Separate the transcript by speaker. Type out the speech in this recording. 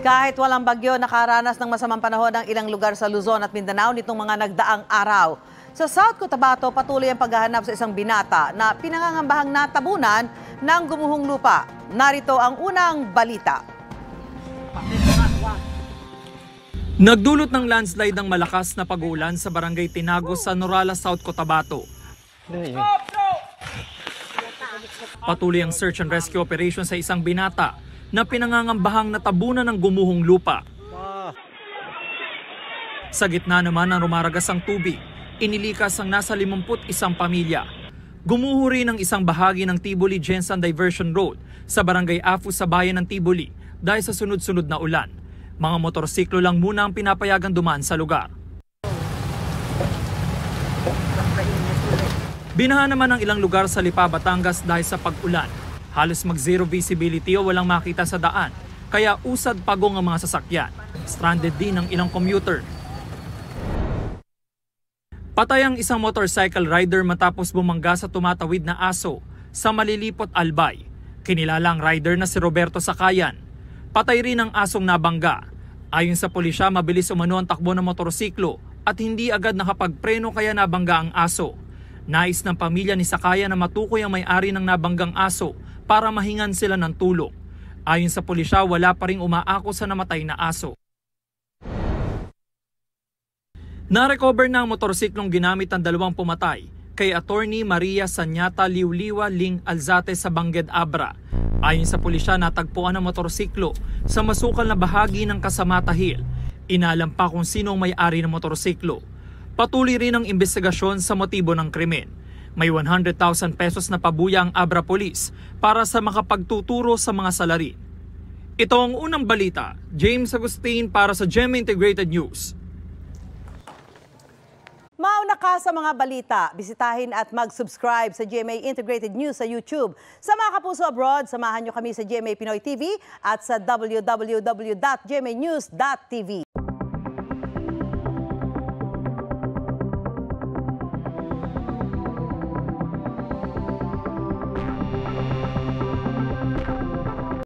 Speaker 1: Kahit walang bagyo, nakaranas ng masamang panahon ang ilang lugar sa Luzon at Mindanao nitong mga nagdaang araw. Sa South Cotabato, patuloy ang paghahanap sa isang binata na pinangangambahang natabunan ng gumuhong lupa. Narito ang unang balita.
Speaker 2: Nagdulot ng landslide ang malakas na pag-uulan sa barangay Tinagos sa Norala, South Cotabato. Patuloy ang search and rescue operation sa isang binata na pinangangambahang natabunan ng gumuhong lupa. Sa gitna naman ng rumaragas ang tubig, inilikas ang nasa 51 pamilya. Gumuho rin ang isang bahagi ng Tiboli Jensan Diversion Road sa barangay Afu sa bayan ng Tiboli dahil sa sunod-sunod na ulan. Mga motorsiklo lang muna ang pinapayagang dumaan sa lugar. Binaha naman ang ilang lugar sa Lipa, Batangas dahil sa pag-ulan. Halos mag-zero visibility o walang makita sa daan, kaya usad pagong ang mga sasakyan. Stranded din ang ilang commuter. Patay ang isang motorcycle rider matapos bumangga sa tumatawid na aso sa Malilipot, Albay. Kinilala ang rider na si Roberto Sakayan. Patay rin ang asong nabangga. Ayon sa pulisya, mabilis umano ang takbo ng motorsiklo at hindi agad nakapagpreno kaya nabangga ang aso. Nais ng pamilya ni Sakayan na matukoy ang may-ari ng nabanggang aso para mahingan sila ng tulong. Ayon sa pulisya, wala pa ring umaako sa namatay na aso. Na-recover na ang motorsiklong ginamit ng dalawang pumatay kay Attorney Maria Sanyata Liuliwa Ling Alzate sa Bangged, Abra. Ayon sa pulisya, natagpuan ang motorsiklo sa masukal na bahagi ng Kasamata Hill. Inalam pa kung sino ang may-ari ng motorsiklo. Patuloy rin ang investigasyon sa motibo ng krimen. May 100,000 pesos na pabuya ang Abra Police para sa makapagtuturo sa mga salarin. Ito ang unang balita. James Agustin para sa GMA Integrated News.
Speaker 1: Mauna ka sa mga balita. Bisitahin at mag-subscribe sa GMA Integrated News sa YouTube. Sa mga kapuso abroad, samahan nyo kami sa GMA Pinoy TV at sa www.gmanews.tv.